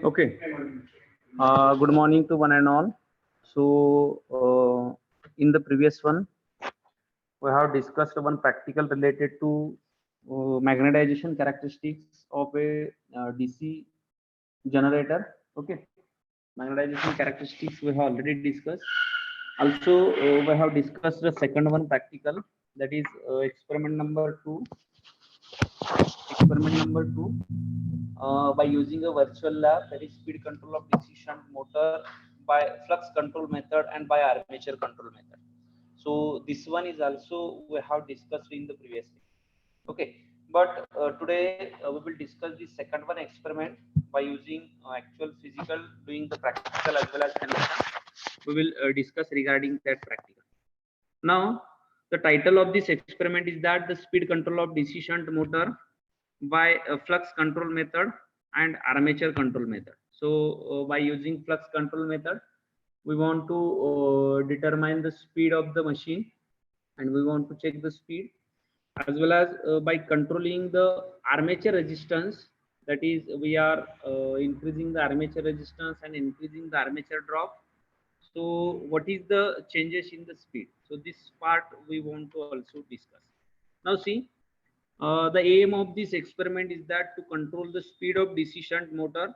Okay. Good morning to one and all. So, in the previous one, we have discussed one practical related to magnetization characteristics of a DC generator. Okay. Magnetization characteristics we have already discussed. Also, we have discussed the second one practical, that is experiment number 2. Experiment number 2. By using a virtual lab, that is speed control of DC shunt motor by flux control method and by armature control method. So this one is also we have discussed in the previous day. Okay, but today we will discuss the second one experiment by using actual physical, doing the practical as well as connection. We will discuss regarding that practical. Now the title of this experiment is that the speed control of DC shunt motor by flux control method and armature control method. So by using flux control method, we want to determine the speed of the machine, and we want to check the speed, as well as by controlling the armature resistance, that is we are increasing the armature resistance and increasing the armature drop. So what is the changes in the speed? So this part we want to also discuss. Now see, the aim of this experiment is that to control the speed of DC shunt motor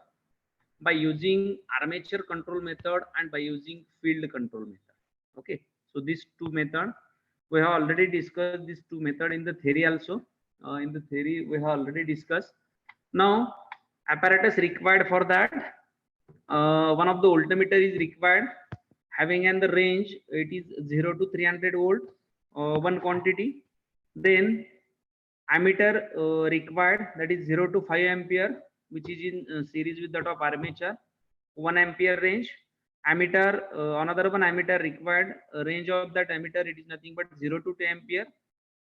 by using armature control method and by using field control method. Okay, so these two method we have already discussed, these two method in the theory also. In the theory we have already discussed. Now apparatus required for that, one of the voltmeter is required, having in the range it is 0 to 300 volt, one quantity. Then ammeter required, that is 0 to 5 ampere, which is in series with that of armature, 1 ampere range. Ammeter, another one ammeter required, range of that ammeter it is nothing but 0 to 2 ampere,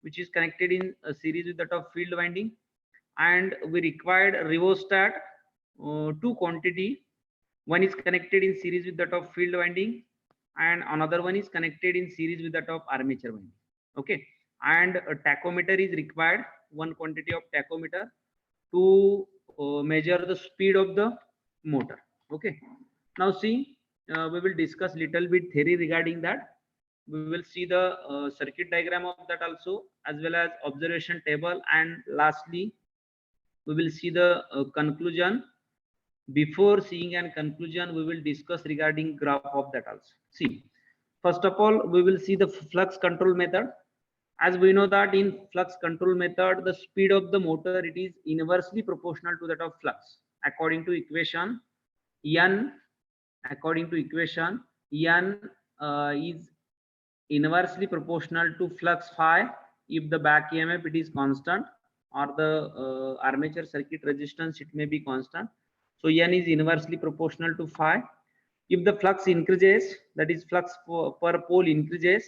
which is connected in a series with that of field winding. And we required rheostat, two quantity, one is connected in series with that of field winding and another one is connected in series with that of armature winding. Okay, and a tachometer is required, one quantity of tachometer to measure the speed of the motor. Okay, now see, we will discuss little bit theory regarding that. We will see the circuit diagram of that also, as well as observation table, and lastly we will see the conclusion. Before seeing an conclusion, we will discuss regarding graph of that also. See, first of all we will see the flux control method. As we know that in flux control method, the speed of the motor it is inversely proportional to that of flux. According to equation n, n is inversely proportional to flux phi if the back EMF it is constant, or the armature circuit resistance it may be constant. So n is inversely proportional to phi. If the flux increases, that is flux per pole increases,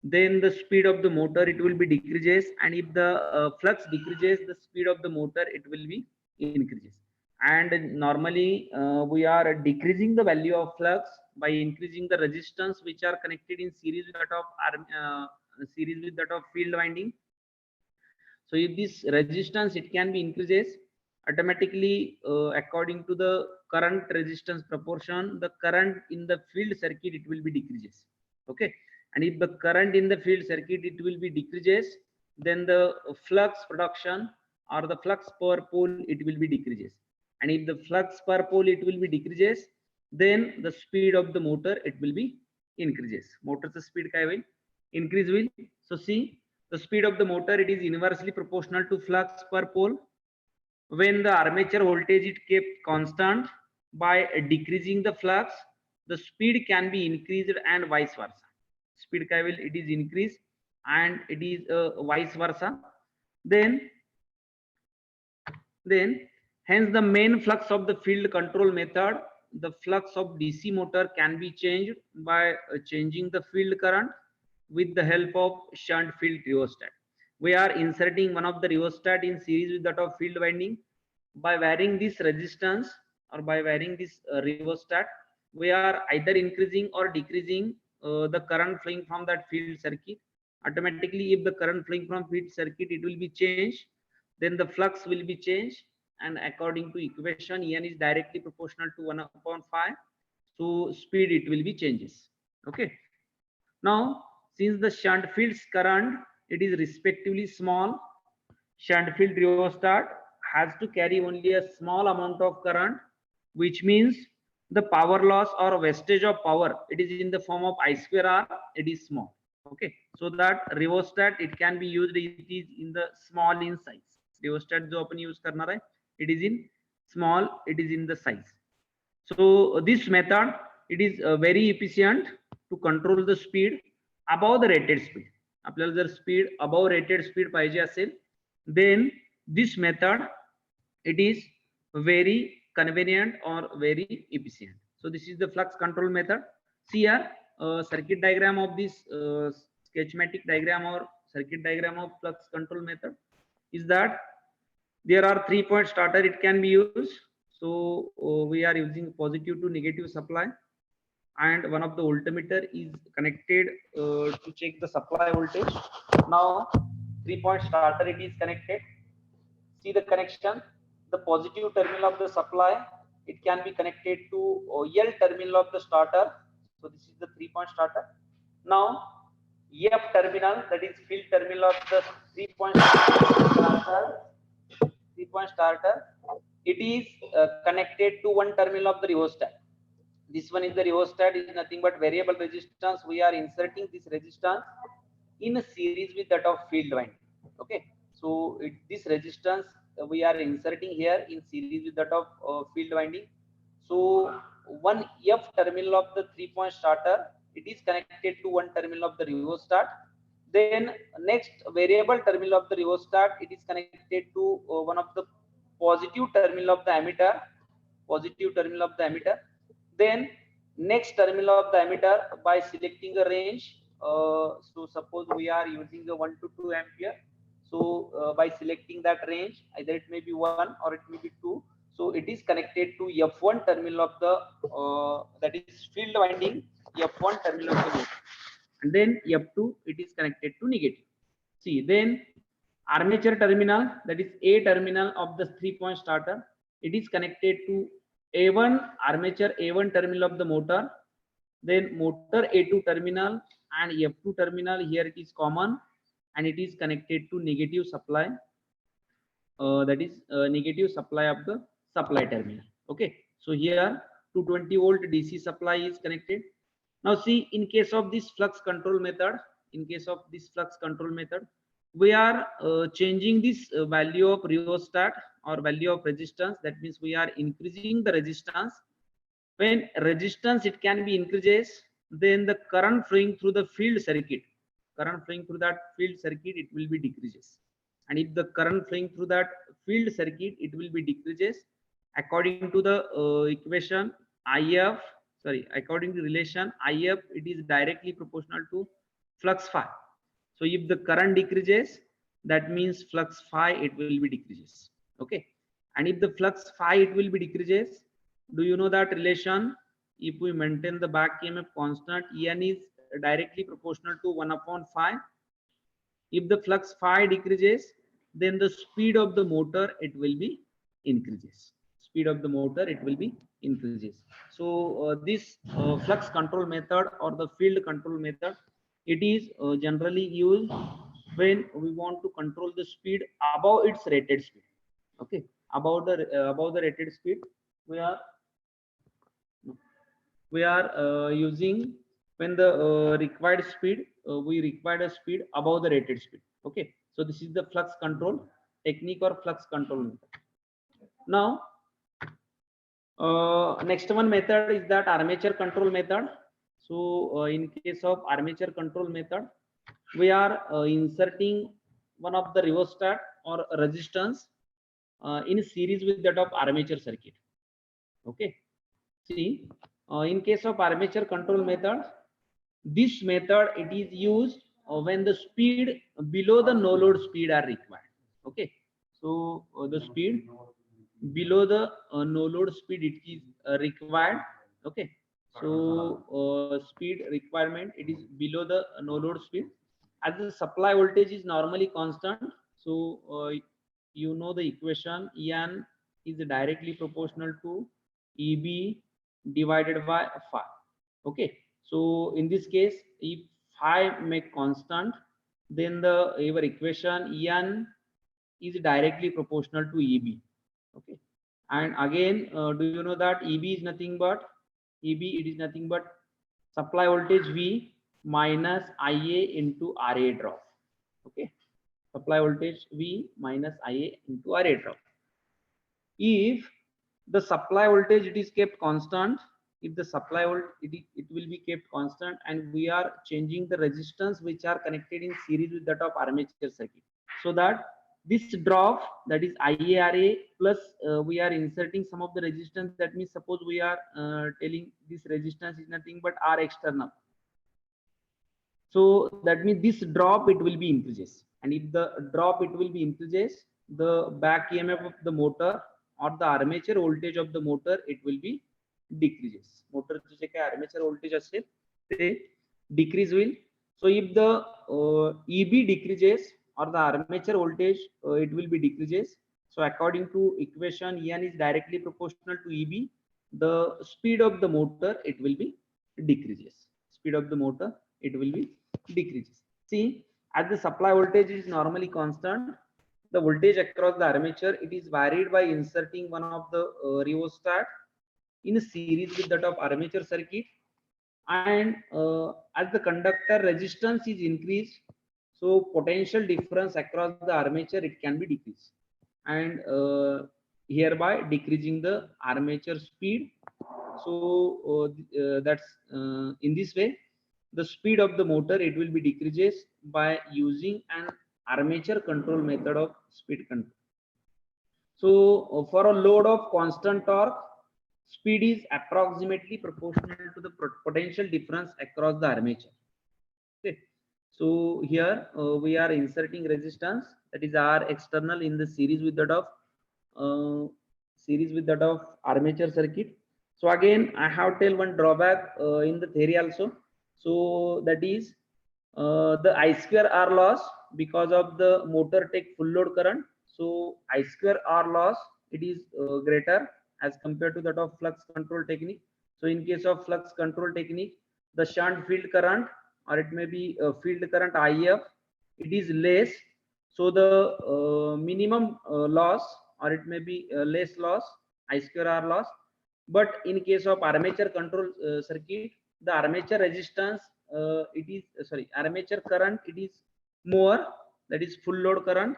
then the speed of the motor it will be decreases, and if the flux decreases, the speed of the motor it will be increases. And normally we are decreasing the value of flux by increasing the resistance which are connected in series with that of field winding. So if this resistance it can be increases, automatically according to the current resistance proportion, the current in the field circuit it will be decreases. Okay, and if the current in the field circuit it will be decreases, then the flux production or the flux per pole it will be decreases. And if the flux per pole it will be decreases, then the speed of the motor it will be increases. Motor's speed काय होईल? Increase will. So see, the speed of the motor it is inversely proportional to flux per pole. When the armature voltage is kept constant, by decreasing the flux, the speed can be increased and vice versa. Speed काय will, it is increased and it is vice versa. Then hence the main flux of the field control method the flux of DC motor can be changed by changing the field current with the help of shunt field rheostat. We are inserting one of the rheostat in series with that of field winding. By varying this resistance or by varying this rheostat, we are either increasing or decreasing the current flowing from that field circuit. Automatically, if the current flowing from field circuit, it will be changed, then the flux will be changed, and according to equation, n is directly proportional to 1 upon 5, so speed it will be changes. Okay, now since the shunt field's current, it is respectively small, shunt field rheostat has to carry only a small amount of current, which means the power loss or wastage of power, it is in the form of I square R, it is small. Okay, so that rheostat it can be used, it is in the small in size. Rheostat जो अपन use करना है, it is in small, it is in the size. So this method, it is very efficient to control the speed above the rated speed. आपल्याला जर speed above rated speed पाहिजे असेल, then this method it is very convenient or very efficient. So this is the flux control method. See here, circuit diagram of this schematic diagram or circuit diagram of flux control method is that there are 3-point starter it can be used. So we are using positive to negative supply, and one of the voltmeter is connected to check the supply voltage. Now 3-point starter it is connected. See the connection, the positive terminal of the supply, it can be connected to L terminal of the starter. So this is the 3-point starter. Now F terminal, that is field terminal of the 3-point starter. 3-point starter, it is connected to one terminal of the rheostat. This one is the rheostat, is nothing but variable resistance. We are inserting this resistance in a series with that of field winding. Okay, so this resistance we are inserting here in series with that of field winding. So one F terminal of the 3-point starter, it is connected to one terminal of the rheostat. Then next variable terminal of the rheostat, it is connected to one of the positive terminal of the ammeter, positive terminal of the ammeter. Then next terminal of the ammeter, by selecting a range, so suppose we are using a 1 to 2 ampere. So by selecting that range, either it may be 1 or it may be 2. So it is connected to F1 terminal of the that is field winding, F1 terminal of the motor. And then F2 it is connected to negative. See, then armature terminal, that is A terminal of the 3-point starter, it is connected to A1 armature A1 terminal of the motor. Then motor A2 terminal and F2 terminal, here it is common, and it is connected to negative supply, that is negative supply of the supply terminal. Okay, so here 220 volt DC supply is connected. Now see, in case of this flux control method, we are changing this value of rheostat or value of resistance. That means we are increasing the resistance. When resistance it can be increases, then the current flowing through the field circuit, it will be decreases. And if the current flowing through that field circuit, it will be decreases according to the equation IF. According to relation IF, it is directly proportional to flux phi. So if the current decreases, that means flux phi it will be decreases. Okay, and if the flux phi it will be decreases, do you know that relation? If we maintain the back EMF constant, En is directly proportional to 1 upon phi. If the flux phi decreases, then the speed of the motor it will be increases. So this flux control method or the field control method, it is generally used when we want to control the speed above its rated speed. Okay, above the rated speed, we are using when the required speed, we require a speed above the rated speed. Okay, so this is the flux control technique or flux control method. Now next one method is that armature control method. So in case of armature control method, we are inserting one of the rheostat or resistance in series with that of armature circuit. Okay, See, in case of armature control method, this method it is used when the speed below the no load speed are required. Okay, so the speed below the no load speed it is required. Okay, so speed requirement it is below the no load speed, as the supply voltage is normally constant. So you know the equation, En is directly proportional to Eb divided by phi. Okay, so in this case, if phi make constant, then the your equation En is directly proportional to Eb. Okay, and again, do you know that Eb is nothing but it is nothing but supply voltage V minus Ia into Ra drop. Okay, supply voltage V minus Ia into Ra drop. If the supply voltage it is kept constant, if the supply volt it will be kept constant, and we are changing the resistance which are connected in series with that of armature circuit, so that this drop, that is IARA plus we are inserting some of the resistance. That means suppose we are telling this resistance is nothing but R external, so that means this drop it will be increases, and if the drop it will be increases, the back EMF of the motor or the armature voltage of the motor it will be decreases. Motor जे काही armature voltage असेल ते decrease will. So if the EB decreases or the armature voltage it will be decreases. So according to equation, En is directly proportional to EB. The speed of the motor it will be decreases. Speed of the motor it will be decreases. See, as the supply voltage is normally constant, the voltage across the armature it is varied by inserting one of the rheostat in a series with that of armature circuit, and as the conductor resistance is increased, so potential difference across the armature it can be decreased, and hereby decreasing the armature speed. So that's in this way the speed of the motor it will be decreases by using an armature control method of speed control. So for a load of constant torque, speed is approximately proportional to the potential difference across the armature. Okay, so here we are inserting resistance, that is R external, in the series with that of armature circuit. So again I have tell one drawback in the theory also. So that is the I square R loss, because of the motor take full load current. So I square R loss it is greater as compared to that of flux control technique. So in case of flux control technique, the shunt field current, or it may be field current IF, it is less. So the minimum loss, or it may be less loss, I square R loss. But in case of armature control circuit, the armature resistance it is armature current it is more, that is full load current,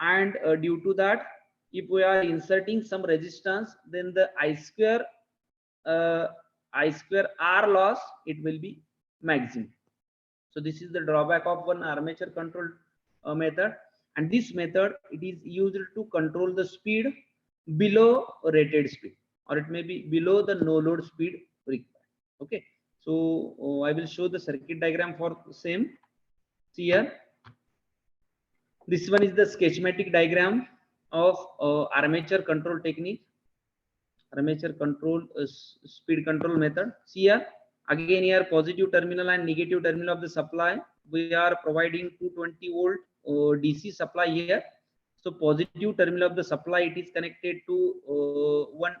and due to that, if we are inserting some resistance, then the uh, I square R loss it will be maximum. So this is the drawback of one armature control method, and this method it is used to control the speed below rated speed, or it may be below the no load speed required. Okay, so I will show the circuit diagram for same. See here, this one is the schematic diagram of armature control technique, armature control speed control method. See here, again here positive terminal and negative terminal of the supply, we are providing 220 volt DC supply here. So positive terminal of the supply it is connected to one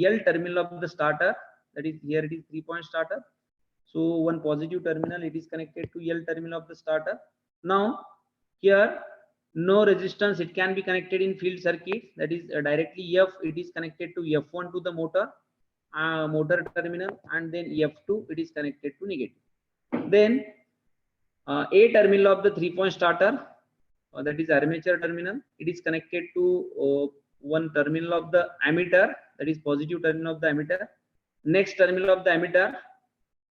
L terminal of the starter, that is here it is 3-point starter. So one positive terminal it is connected to L terminal of the starter. Now here no resistance it can be connected in field circuit, that is directly F it is connected to F1 to the motor terminal, and then F2 it is connected to negative. Then A terminal of the 3-point starter, that is armature terminal, it is connected to one terminal of the ammeter, that is positive terminal of the ammeter. Next terminal of the ammeter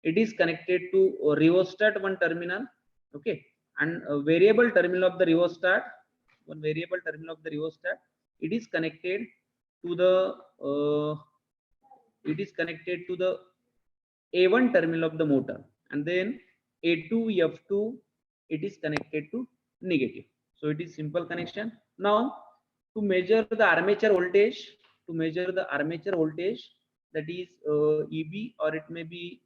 it is connected to rheostat one terminal. Okay, and a variable terminal of the rheostat, one variable terminal of the rheostat, it is connected to the it is connected to the A1 terminal of the motor, and then A2 F2 it is connected to negative. So it is simple connection. Now to measure the armature voltage, that is EB, or it may be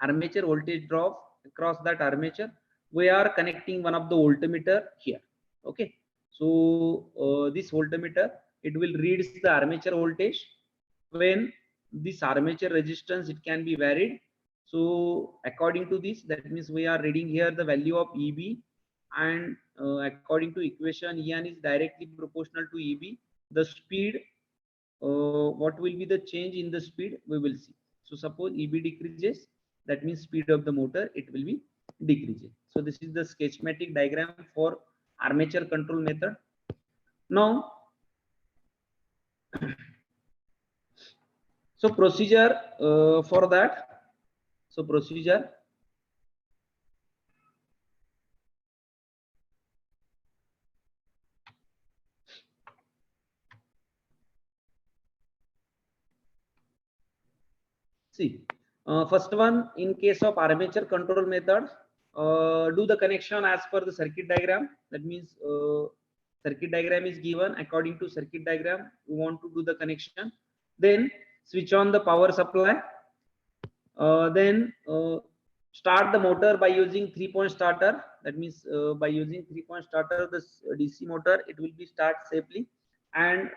armature voltage drop across that armature, we are connecting one of the voltmeter here. Okay, so this voltmeter, it will read the armature voltage. When this armature resistance, it can be varied, so according to this, that means we are reading here the value of EB, and according to equation, En is directly proportional to EB. The speed, what will be the change in the speed, we will see. So suppose EB decreases, that means speed of the motor, it will be decreasing. So this is the schematic diagram for armature control method. Now so procedure for that, so procedure, see, first one, in case of armature control method, do the connection as per the circuit diagram. That means circuit diagram is given. According to circuit diagram, we want to do the connection. Then switch on the power supply. Then start the motor by using 3-point starter. That means by using 3-point starter, this DC motor, it will be start safely. And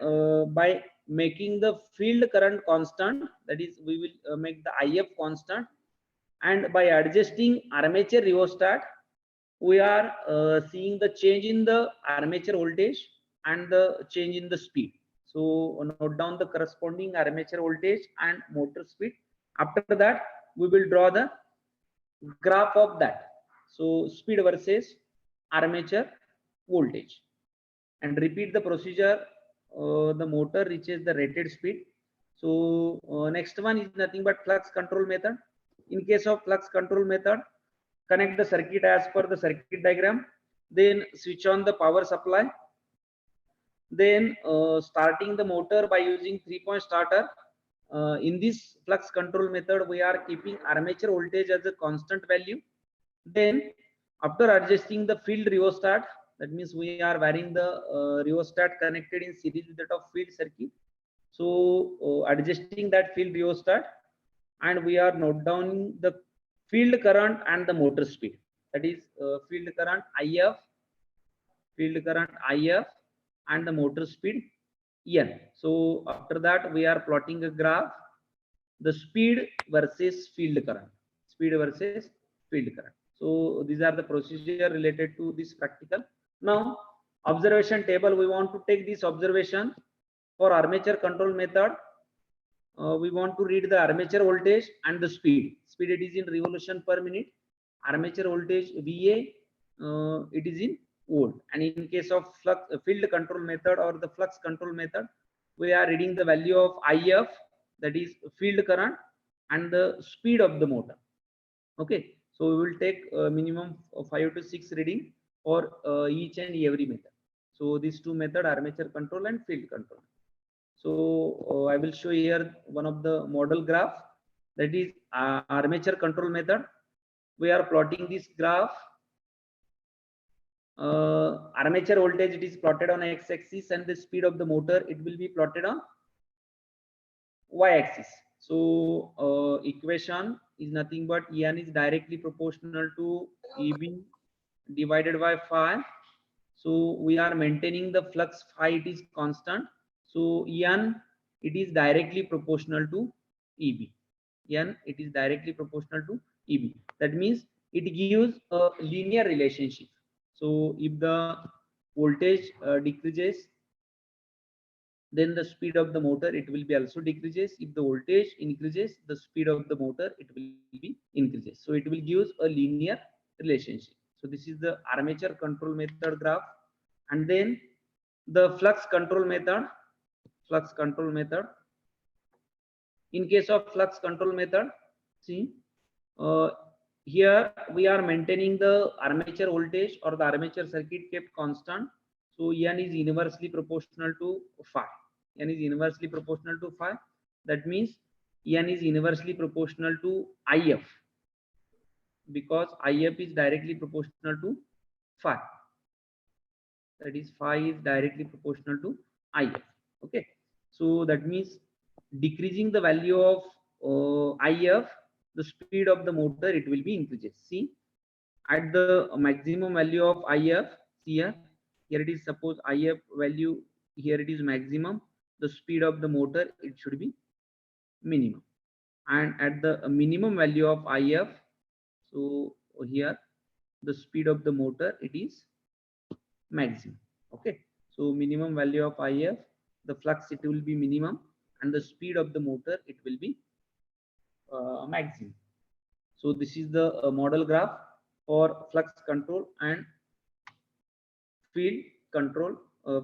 by making the field current constant, that is we will make the IF constant, and by adjusting armature rheostat, we are seeing the change in the armature voltage and the change in the speed. So note down the corresponding armature voltage and motor speed. After that, we will draw the graph of that. So speed versus armature voltage, and repeat the procedure. The motor reaches the rated speed. So next one is nothing but flux control method. In case of flux control method, connect the circuit as per the circuit diagram, then switch on the power supply, then starting the motor by using 3-point starter. In this flux control method, we are keeping armature voltage as a constant value. Then after adjusting the field rheostat, that means we are varying the rheostat connected in series with that of field circuit. So adjusting that field rheostat, and we are note down the field current and the motor speed. That is field current IF, and the motor speed N. So after that, we are plotting a graph, the speed versus field current, So these are the procedure related to this practical. Now observation table, we want to take this observation for armature control method. We want to read the armature voltage and the speed. It is in revolution per minute. Armature voltage VA, it is in volt. And in case of flux field control method or the flux control method, we are reading the value of IF, that is field current, and the speed of the motor. Okay, so we will take minimum of 5 to 6 reading for each and every method. So these two method, armature control and field control. So I will show here one of the model graph, that is armature control method. We are plotting this graph. Armature voltage, it is plotted on x-axis, and the speed of the motor, it will be plotted on y-axis. So equation is nothing but En is directly proportional to EB divided by phi. So we are maintaining the flux phi, it is constant. So En, it is directly proportional to EB. N, it is directly proportional to EB. That means it gives a linear relationship. So if the voltage decreases, then the speed of the motor, it will be also decreases. If the voltage increases, the speed of the motor, it will be increases. So it will give a linear relationship. So this is the armature control method graph. And then the flux control method. In case of flux control method, see, here we are maintaining the armature voltage or the armature circuit kept constant. So N is inversely proportional to phi. That means En is inversely proportional to If, because If is directly proportional to phi. That is, phi is directly proportional to If. Okay, so that means decreasing the value of If, the speed of the motor, it will be increases. See, at the maximum value of If, see here it is, suppose If value here it is maximum, the speed of the motor it should be minimum, and at the minimum value of If, so here the speed of the motor it is maximum. Okay, so minimum value of If, the flux it will be minimum, and the speed of the motor it will be maximum. So this is the model graph for flux control and field control,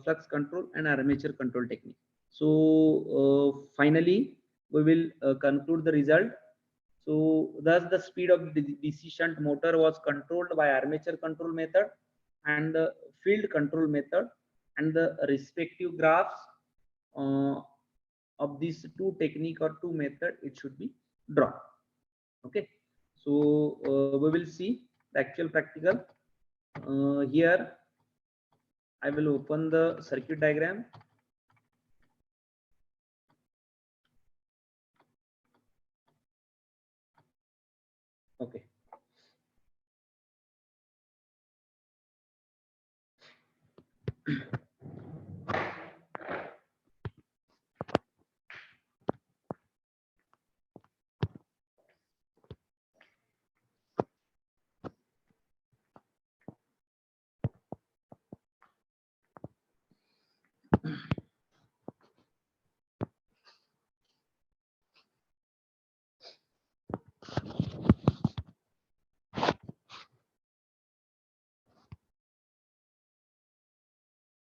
flux control and armature control technique. So finally we will conclude the result. So thus the speed of the DC shunt motor was controlled by armature control method and the field control method, and the respective graphs uh, of these two technique or two method it should be drawn. Okay, so we will see the actual practical. Here I will open the circuit diagram. Okay.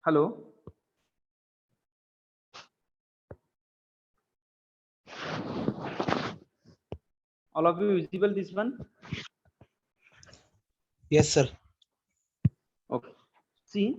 Hello. All of you visible this one? Yes, sir. Okay. See.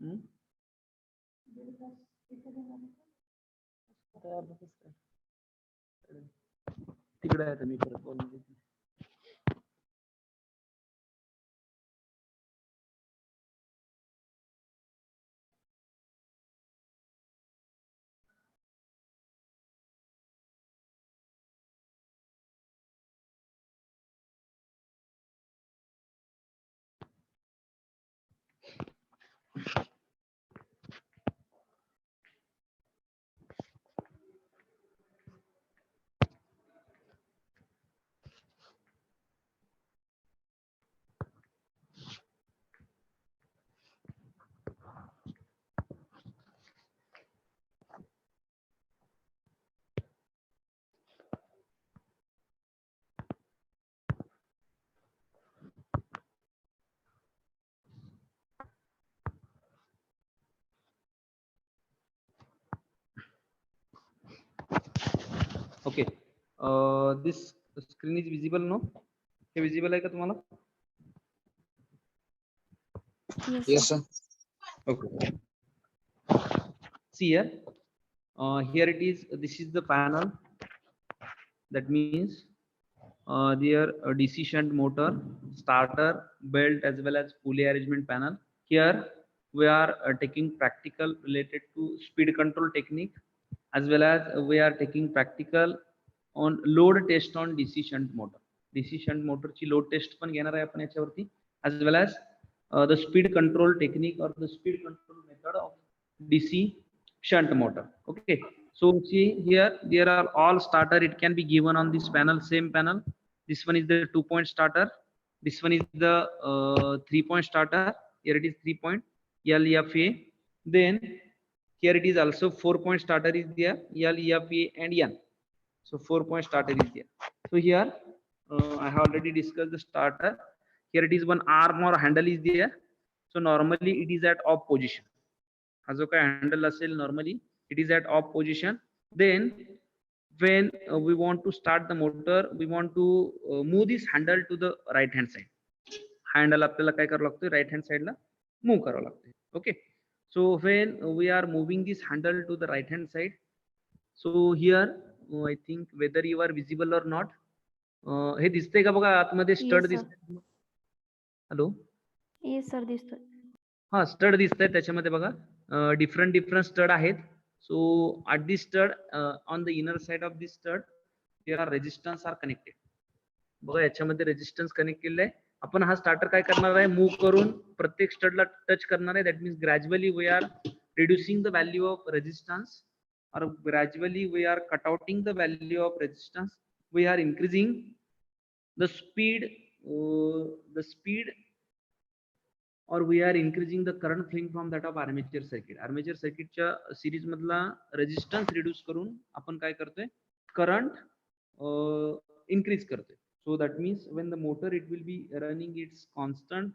Hmm? तिकडे आहे तर मी परत बोलून देते. Okay. This screen is visible, no? Hey visible आहे का तुम्हाला? Yes, sir. Okay. See here. Here it is. This is the panel. That means their DC shunt motor, starter, belt, as well as pulley arrangement panel. Here we are taking practical related to speed control technique, as well as we are taking practical on load test on DC shunt motor. DC shunt motor ची load test पण घेणार आहे आपण याच्यावरती, as well as the speed control technique or the speed control method of DC shunt motor. Okay, so see here, there are all starter. It can be given on this panel, same panel. This one is the 2-point starter. This one is the 3-point starter. Here it is 3-point LFA. Then here it is also 4-point starter is there, LFA and N. So 4-point starter is there. So here I have already discussed the starter. Here it is one arm or handle is there. So normally it is at off position. हा जो काय handle असेल normally it is at off position. Then when we want to start the motor, we want to move this handle to the right hand side. Handle आपल्याला काय करावं लागतं, right hand साइडला move करावं लागतं. Okay, so when we are moving this handle to the right hand side, so here I think whether you are visible or not. हे दिसतंय का बघा आतमध्ये स्टड दिसतंय. हॅलो, येस सर दिसतोय. हा स्टड दिसतंय त्याच्यामध्ये बघा, डिफरंट स्टड आहेत. So at this stud on the inner side of this stud there are resistance are connected. बघा याच्यामध्ये रेजिस्टन्स कनेक्ट केलेलं आहे. आपण हा स्टार्टर काय करणार आहे, मूव्ह करून प्रत्येक स्टडला टच करणार आहे. That means gradually we are reducing the value of resistance, or gradually we are cutouting the value of resistance. We are increasing the speed or we are increasing the current flowing from that of armature circuit. Armature circuit च्या series मधला resistance reduce करून आपण काय करतोय, current increase करतोय. So that means when the motor it will be running its constant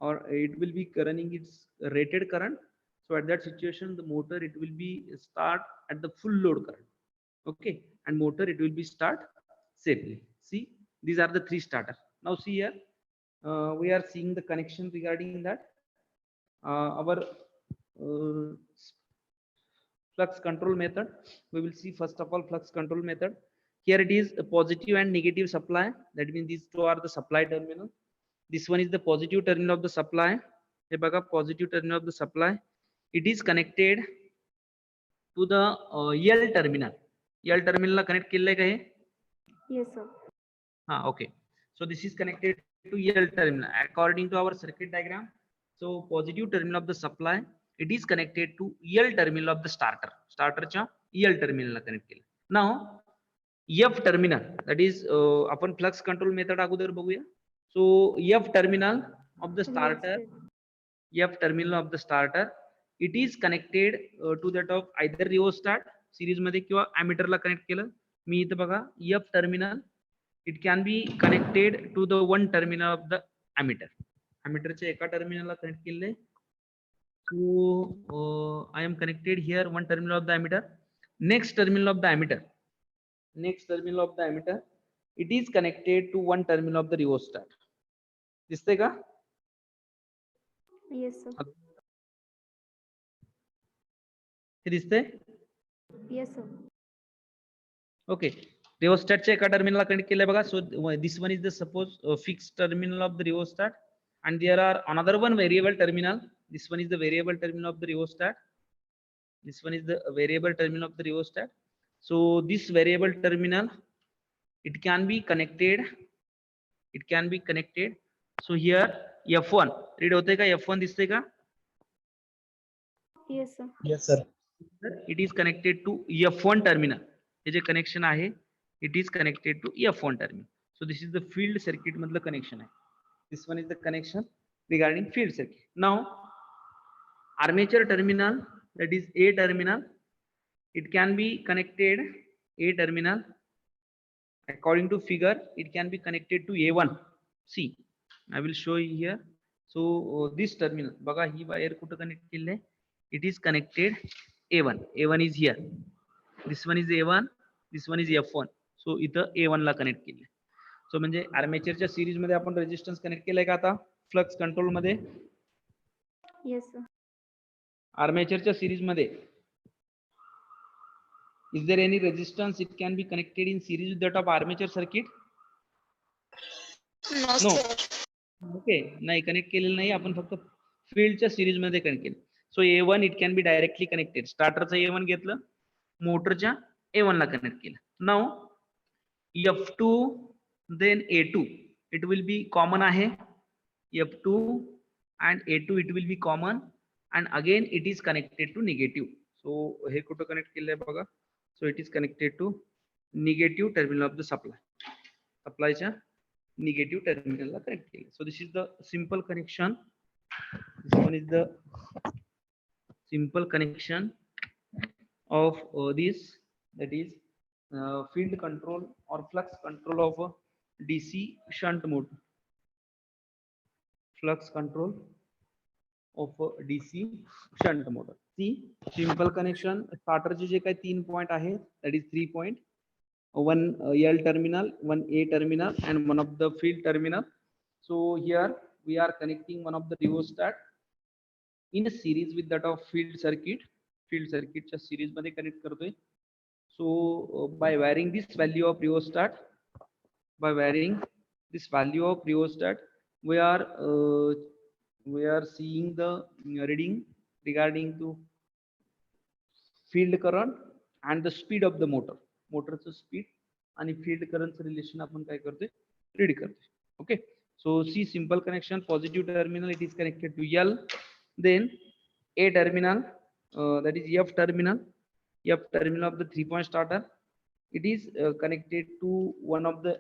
or it will be running its rated current. So at that situation the motor it will be start at the full load current. Okay, and motor it will be start safely. See, these are the 3 starters. Now see here, we are seeing the connection regarding that. Our flux control method, we will see first of all flux control method. Here it is a positive and negative supply. That means these two are the supply terminal. This one is the positive terminal of the supply. हे बघा positive terminal of the supply. It is connected to the L terminal. L terminal La connect केलंय का हे? Yes sir. हा, okay. So this is connected to L terminal according to our circuit diagram. So positive terminal of the supply, it is connected to L terminal of the starter. Starter च्या L terminal ला connect केलं. Now F terminal, that is आपण flux control method अगोदर बघूया. So F terminal of the starter, F terminal of the starter, it is connected to that of either rheostat series मध्ये किंवा ammeter ला connect केलं. मी इथं बघा F terminal, it can be connected to the one terminal of the ammeter. Ammeter च्या एका terminal ला connect केले. So I am connected here one terminal of the ammeter. Next terminal of the ammeter, it is connected to one terminal of the rheostat. दिसते का? Yes sir. हे दिसते? Yes sir. Okay, rheostat एका terminal ला connect केलंय बघा. So this one is the suppose fixed terminal of the rheostat and there are another one variable terminal. This one is the variable terminal of the rheostat. So this variable terminal, it can be connected. So here F1 read होते का? F1 दिसते का? Yes sir. Yes, sir. It is connected to F1 terminal. हे जे connection आहे, it is connected to F1 terminal. So this is the field circuit मधलं connection आहे. This one is the connection regarding field circuit. Now armature terminal, that is A terminal, it can be connected, A terminal according to figure it can be connected to A1. See, I will show you here. So this terminal बघा ही wire कुठं connect केली आहे, it is connected A1. A1 is here. This one is A1, this one is F1. सो इथं A1 ला connect केले. सो म्हणजे आर्मेचरच्या series मध्ये आपण रेजिस्टन्स कनेक्ट केलाय का आता फ्लक्स कंट्रोल मध्ये? Yes, sir. आर्मेचरच्या सिरीज मध्ये is there any resistance it can be connected in series with that of armature circuit? No, No. sir. Okay, नाही कनेक्ट केलेलं नाही, आपण फक्त फील्डच्या सिरीज मध्ये कनेक्ट केलं. So A1 it can be directly connected. स्टार्टरचं A1 घेतलं, मोटरच्या A1 ला कनेक्ट केलं. Now F2 then A2 it will be common आहे. F2 and A2 it will be common and again it is connected to negative. So हे कुठं connect केलंय बघा. So it is connected to negative terminal of the supply. सप्लायच्या negative terminal La connect केलं. So this is the simple connection. This one is the simple connection of this, that is field control or flux control of a DC shunt motor. Flux control of a DC shunt motor. See, simple connection. Starter चे जे काही 3 point आहे, that is 3 point. One L terminal, one A terminal, and one of the field terminal. So here we are connecting one of the rheostat in a series with that of field circuit. Field circuit च्या series मध्ये connect करतोय. So by varying this value of rheostat, we are seeing the reading regarding to field current and the speed of the motor. मोटरचं speed आणि field करंटचं relation आपण काय करतोय, read करतोय. Okay, so see simple connection. Positive terminal it is connected to L, then A terminal, that is F terminal of the 3-point starter, it is connected to one of the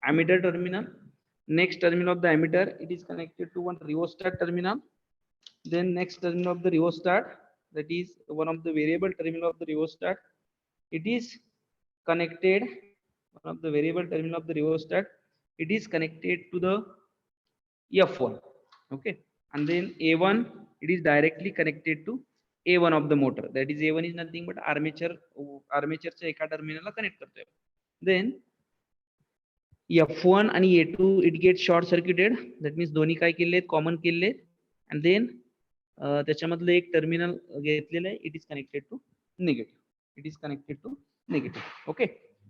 ammeter terminal. Next terminal of the ammeter it is connected to one rheostat terminal. Then next terminal of the rheostat, that is one of the variable terminal of the rheostat, it is connected, one of the variable terminal of the rheostat, it is connected to the F1. Okay, and then A1 it is directly connected to A1 of the motor, that is A1 is nothing but armature च्या एका टर्मिनलला connect करतोय. Then F1 आणि A2 it gets short circuited, that means दोन्ही काय केले, common केले, and then त्याच्यामधलं एक टर्मिनल घेतलेलं आहे, it is connected to negative. It is connected to negative. Okay,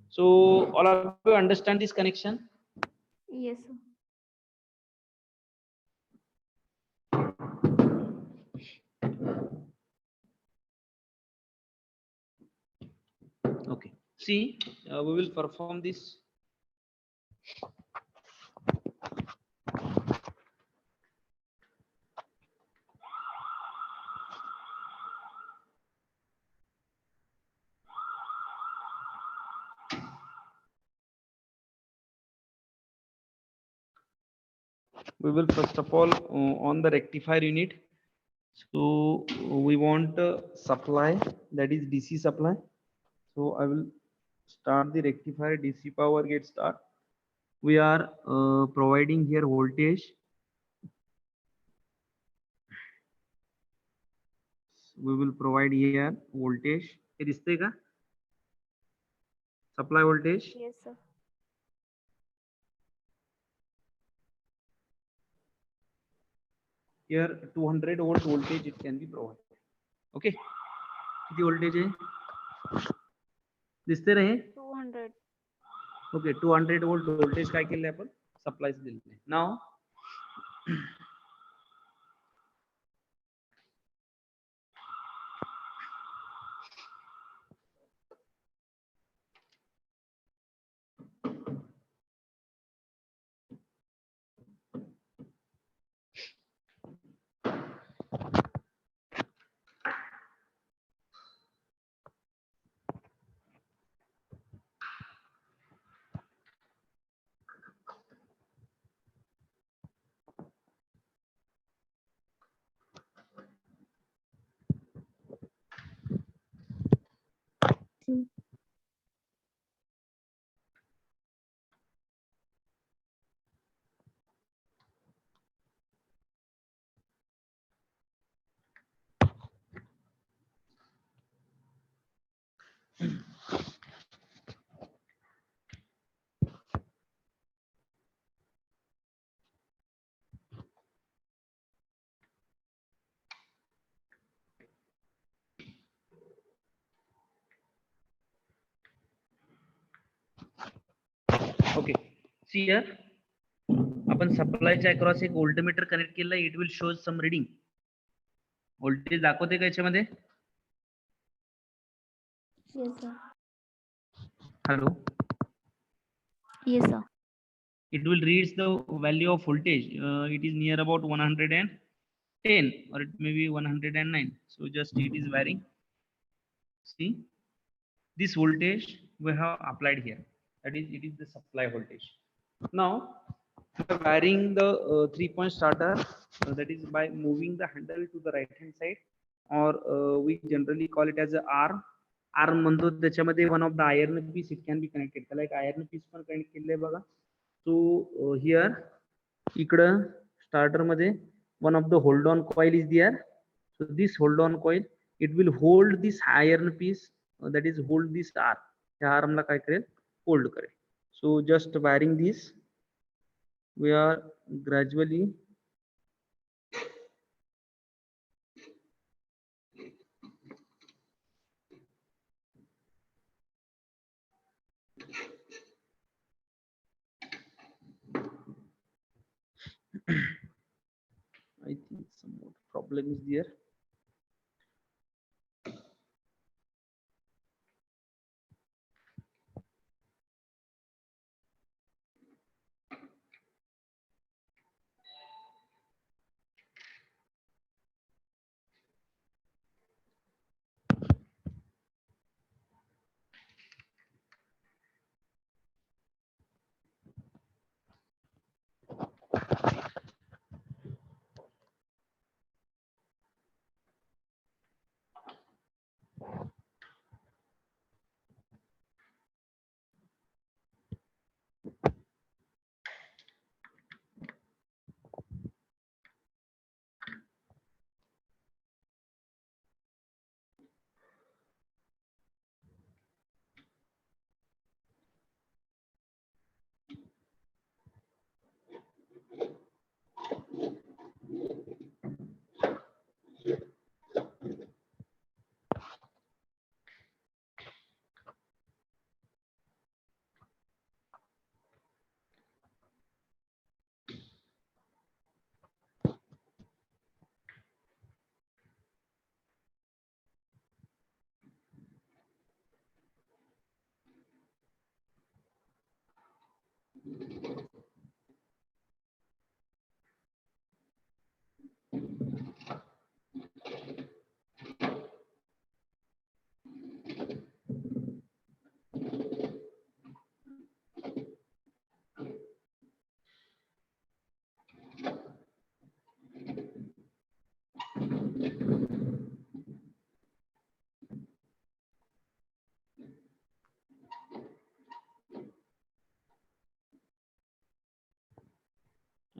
so all of you understand this connection? Yes, sir. Okay, see, we will perform this. We will first of all on the rectifier unit. So we want supply, that is DC supply. So I will start the rectifier. DC power get start. We are providing here voltage. We will provide here voltage. हे दिसते का? Supply voltage. Yes, sir. Here 200 volt voltage it can be provided. Okay, किती voltage आहे, दिसते रहे? 200. Okay, 200 volt voltage काय केले आपण, supply दिले. Now सी हियर, आपण सप्लायच्या अक्रॉस एक व्होल्टमीटर कनेक्ट केलं, it will show some reading. Voltage दाखवते का याच्यामध्ये? Yes, sir. Hello. Yes, sir. It will reach the value of voltage. It is near about 110 or it may be 109. So just it is varying. See, this voltage we have applied here. That is, it is the supply voltage. Now, we are varying the 3-point starter. That is by moving the handle to the right hand side, or we generally call it as a arm. Arm म्हणतो त्याच्यामध्ये one of the iron piece it can be connected. त्याला एक iron piece पण connect केलेलं आहे बघा. So here इकडं starter मध्ये one of the hold on coil is there. So this hold on coil it will hold this iron piece, that is hold this arm. त्या arm ला काय करेल? Hold करेल. So just varying this, we are gradually I think some more problem is there.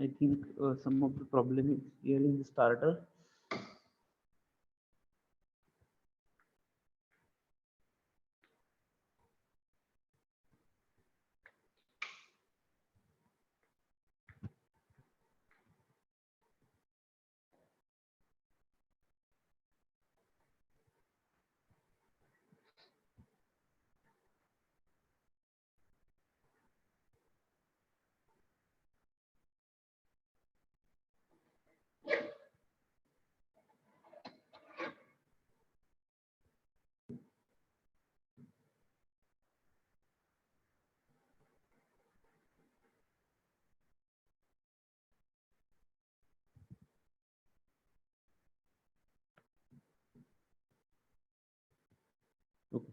I think some of the problem is here in the starter. Okay,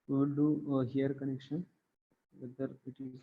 we will do here connection, whether it is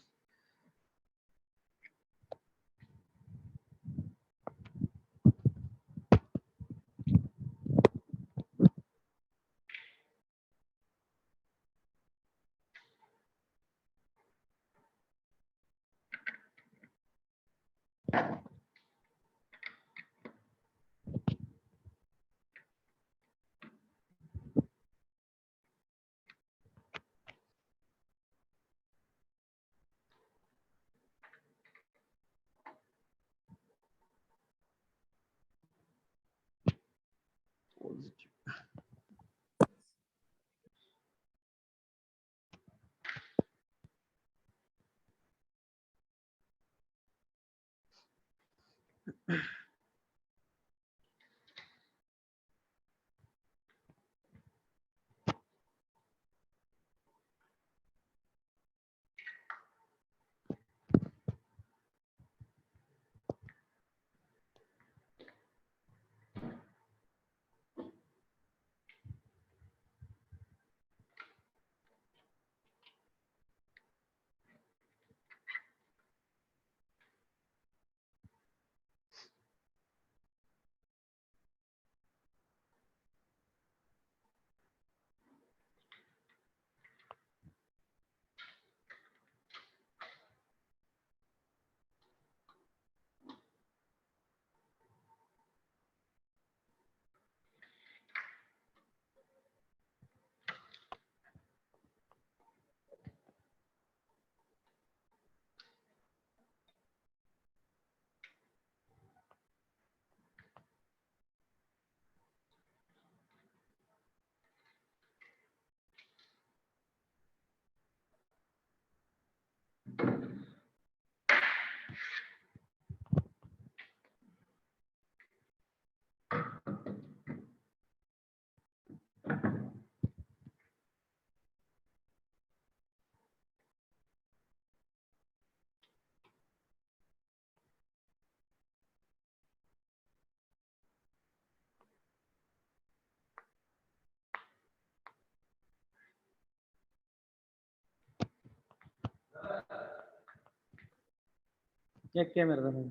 एक camera झाला.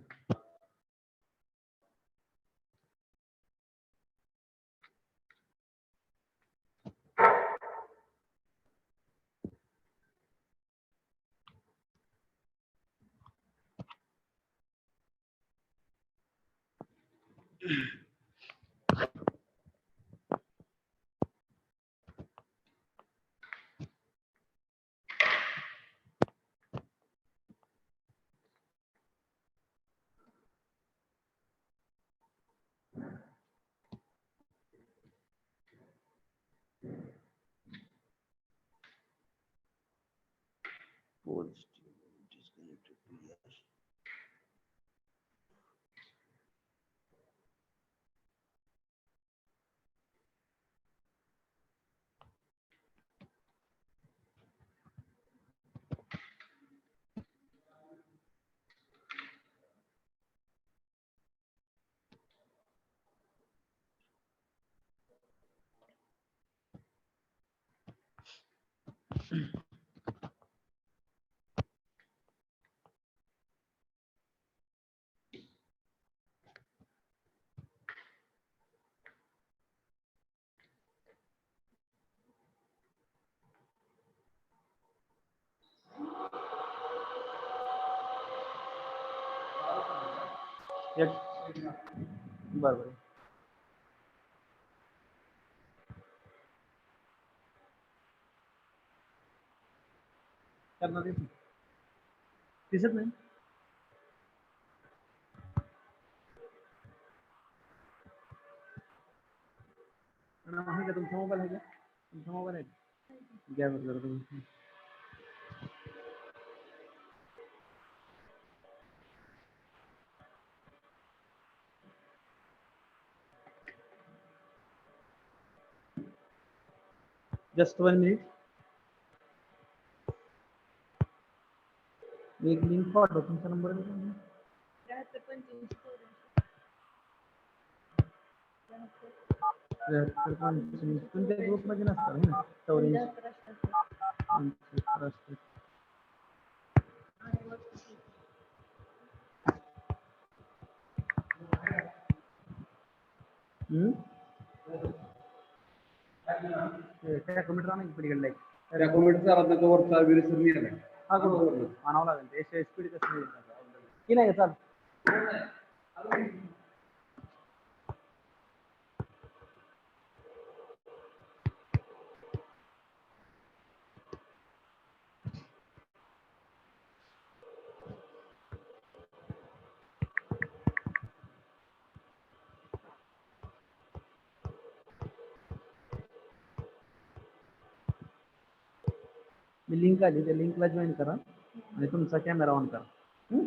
Disconnected. Yes. बरोबर. करणार दिसत नाही. आहे का तुमचा mobile आहे का? तुमचा मोबाईल आहे घ्या जरा तुम्ही. Just 1 minute. मी एक लिंक पाठवतो तुमचा नंबर तुमच्या ग्रुपमध्ये नसतात ना 84. त्या कम्प्युटर आणा पलीकडला एक. त्या कम्प्युटरचा अर्धा कवरचा विरसर नाही आला. हा बरोबर आणावं लागेल ते स्पीड कसं नाही की नाही चाल. मी लिंक आली त्या लिंकला जॉईन करा आणि तुमचा कॅमेरा ऑन करा.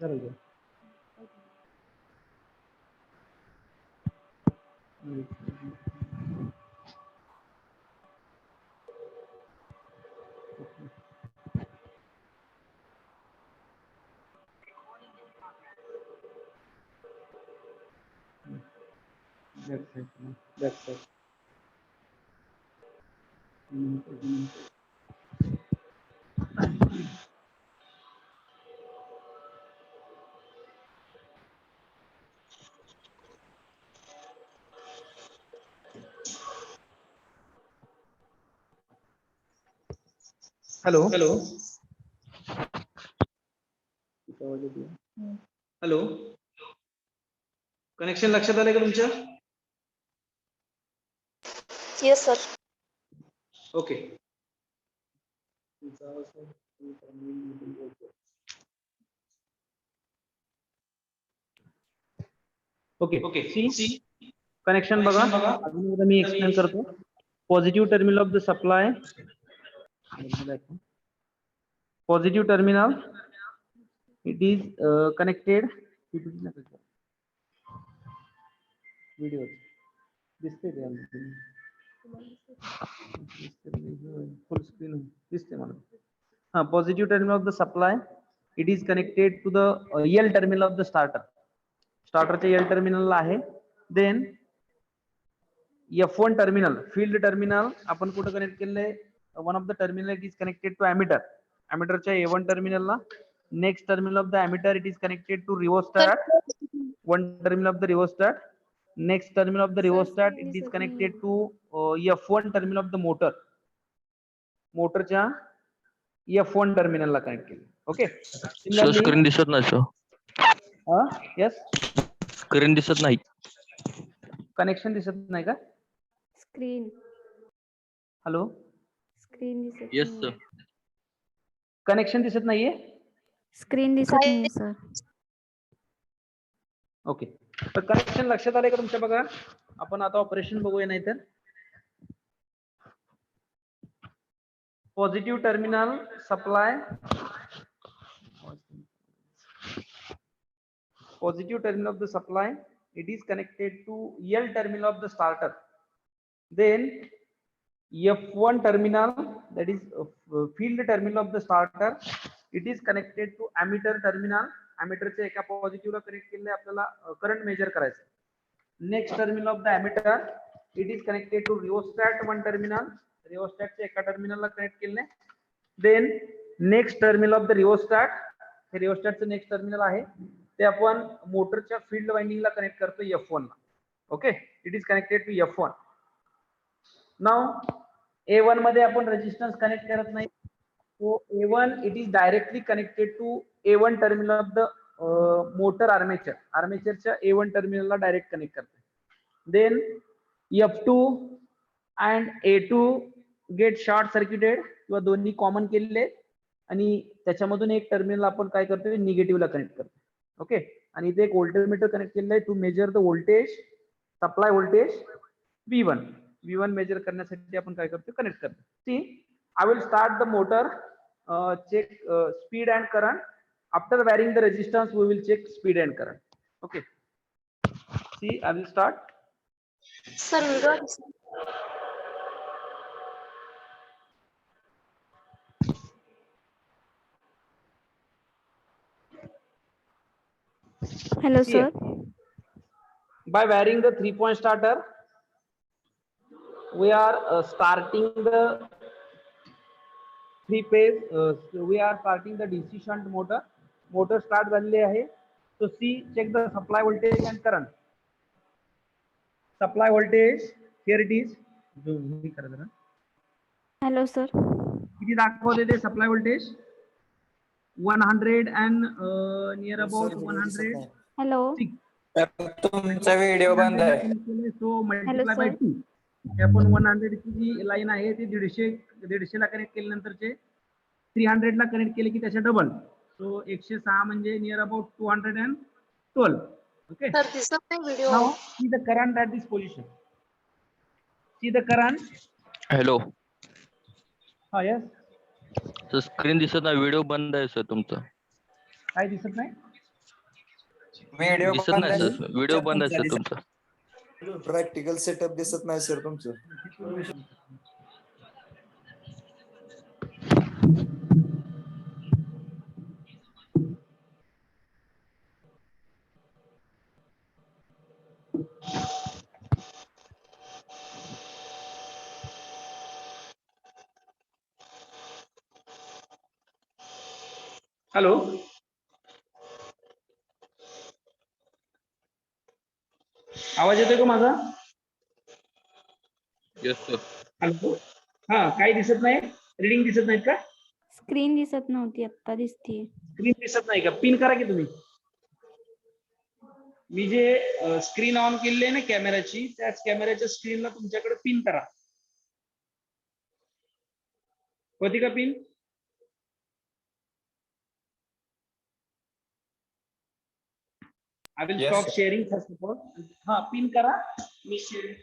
जरा घ्या. Back side. Hello hello hello, connection लक्षात आलं का तुमच्या? Yes, sir. Okay. Okay okay, see connection बघा. अजून एकदा मी एक्सप्लेन करतो. Positive terminal of the supply, positive terminal it is connected. Video दिसते ते फुल स्क्रीन दिसते मला. हा, positive terminal of the supply it is connected to the L terminal of the starter. स्टार्टरच्या एल टर्मिनलला आहे. Then F1 terminal, field terminal आपण कुठे कनेक्ट केलंय? One of the terminal it is connected to ammeter. एमिटरच्या A1 टर्मिनलला. Next terminal of the emitter it is connected to rheostat. One terminal of the rheostat. Next terminal of the rheostat it is connected to F1 terminal of the motor. मोटरच्या F1 टर्मिनलला connect केलं. Okay. Sir screen दिसत नाही sir. Yes, screen दिसत नाही. Connection दिसत नाही का? स्क्रीन हॅलो, स्क्रीन दिसत येस नाहीये. सर. कनेक्शन दिसत नाहीये. स्क्रीन दिसत नाहीये सर. ओके, तर कनेक्शन लक्षात आले का तुमच्या? बघा, आपण आता ऑपरेशन बघूया. नाही तर positive terminal supply, positive terminal of the supply it is connected to L terminal of the starter. Then F1 terminal, that is field terminal of the starter, it is connected to ammeter terminal. ammeter चे एका positive ला connect केले आपल्याला current measure करायचं. Next terminal of the emitter it is connected to rheostat one terminal. रिओस्टॅटच्या एका टर्मिनलला connect केले. Then next terminal of the rheostat, हे रिओस्टॅटचं नेक्स्ट टर्मिनल आहे, ते आपण मोटरच्या फील्ड वाइंडिंगला कनेक्ट करतो F1 ला. Okay, it is connected to F1. Now A1 मध्ये आपण रेजिस्टन्स कनेक्ट करत नाही. So A1 it is directly connected to A1 terminal of the motor armature. आर्मेचरच्या A1 टर्मिनलला डायरेक्ट कनेक्ट करते. Then F2 and A2 get short circuited किंवा दोन्ही common केलेले आणि त्याच्यामधून एक टर्मिनल आपण काय करतोय? निगेटिव्हला कनेक्ट करतो. ओके, आणि इथे एक व्होल्टमीटर कनेक्ट केलेलं आहे to measure the voltage, supply voltage V1. V1 measure करण्यासाठी आपण काय करतो? कनेक्ट करतो. सी, I will start the motor, check speed and current. After varying the resistance, we will check speed and current. Okay. See, I will start. Sir, video. Hello See, sir. by varying the 3-point starter, we are starting the three-phase. We are starting the DC shunt motor. Motor start झालेली आहे. So see, check the supply voltage and current. Supply voltage, here it is. Hello sir. किती दाखवलेले supply voltage? 100 and near about 100. Hello. तुमचा video बंद आहे. सो multiply by sir. 2. आपण 100 ची जी line आहे ती 150 ला कनेक्ट केल्यानंतरचे 300 ला कनेक्ट केले की त्याच्या डबल. सो 106 म्हणजे नियर अबाउट 212. ओके, Sir, दिसत नाही video. Now see the current at this position. C the current. Hello हा, यस. सर स्क्रीन दिसत नाही. व्हिडिओ बंद आहे सर तुमचा. काय दिसत नाही? व्हिडिओ दिसत बंद नाही आहे सर, व्हिडिओ बंद आहे सर तुमचा. प्रॅक्टिकल सेटअप दिसत नाही सर तुमचं. हॅलो, आवाज येतोय का माझा? Yes sir. हॅलो, हा, काही दिसत नाही, रीडिंग दिसत नाहीत का? स्क्रीन दिसत नव्हती, आत्ता दिसतीये. स्क्रीन दिसत नाही का? पिन करा की तुम्ही. मी जे स्क्रीन ऑन केलेली आहे ना कॅमेराची, त्याच कॅमेराच्या स्क्रीनला तुमच्याकडे पिन करा. होती का pin? I will Yes, stop sir. Sharing first of all. हा, पिन करा. मी शेअरिंग.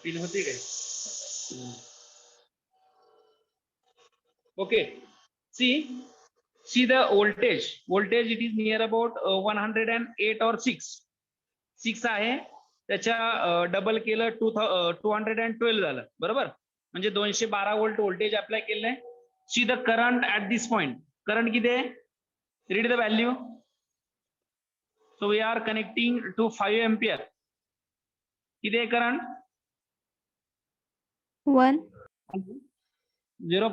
पिन होती काय? Okay. See the voltage. Voltage it is near about 108 or 6. 6 आहे, त्याच्या डबल केलं 212 झालं, बरोबर? म्हणजे 212 व्होल्ट व्होल्टेज अप्लाय केलंय. See the current at this point. Current किती आहे? Read the value. So we are connecting to 5 ampere. किती आहे करंट? 1. 0.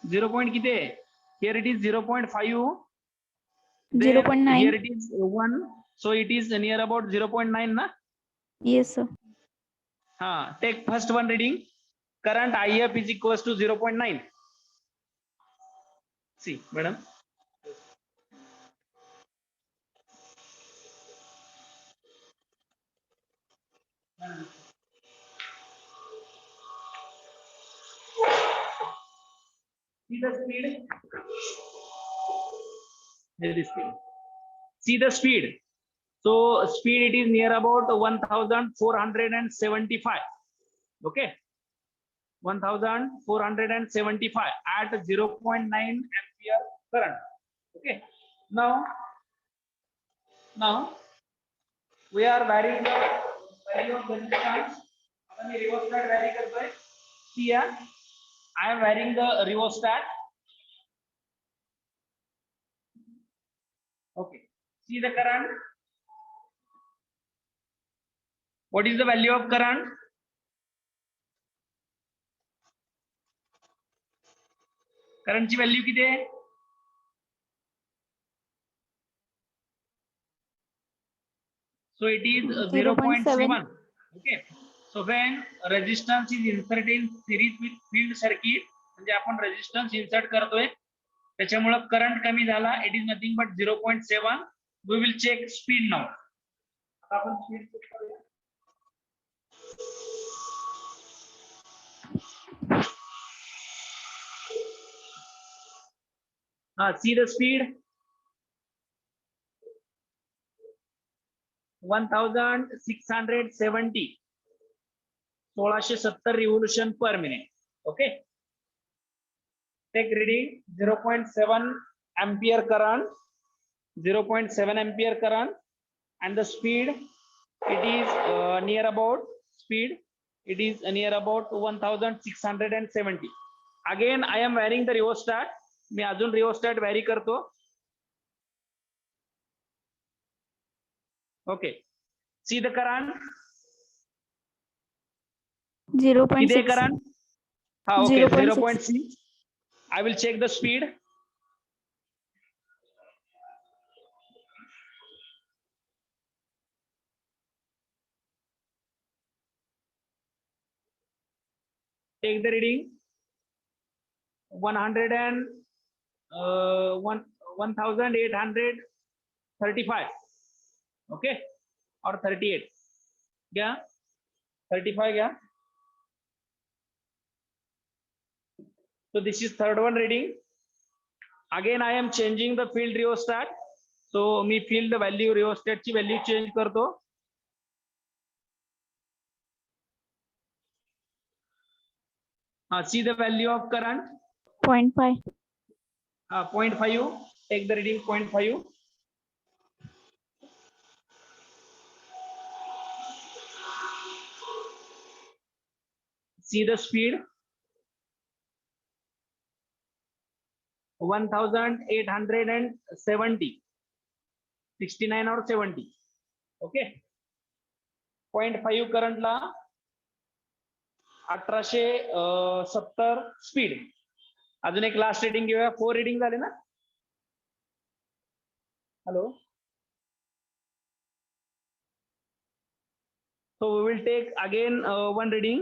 0 point किती आहे? Here it is 0.5. There 0.9. here it is 1. So it is near about 0.9 na? Yes, sir. Take first one reading. Current IF is equals to 0.9. See, madam. See the speed. Here is speed. See the speed. So speed it is near about 1475. Okay. 1475 at 0.9 ampere current. Okay. Now we are varying the value of resistance. आता मी rheostat vary करतोय. Here I am varying the rheostat. Okay. See the current. What is the value of current? Current ची value किती आहे? So it is 0.7. Okay. So when resistance is inserted in series with field circuit, म्हणजे आपण resistance insert करतोय, त्याच्यामुळे current कमी झाला. It is nothing but 0.7. We will check speed now. आता आपण speed check करूया. See the speed. 1670. 1670 revolution per minute. Okay. Take reading 0.7 ampere current. 0.7 ampere current, and the speed it is near about 1670. Again I am varying the rheostat. मी अजून rheostat vary करतो. Okay. See the current. 0.6. current? Okay, 0.6. 0.6. I will check the speed. take the reading 1835, okay, or 38, yeah, 35, yeah. So this is third one reading. Again I am changing the field rheostat. So me field value rheostat ची value change करतो. See the value of current. 0.5. 0.5. Take the reading 0.5. See the speed. 1870, 69 or 70. Okay. 0.5 current La 1870 speed. अजून एक last reading घेऊया. 4 reading झाले ना. Hello. So we will take again one reading.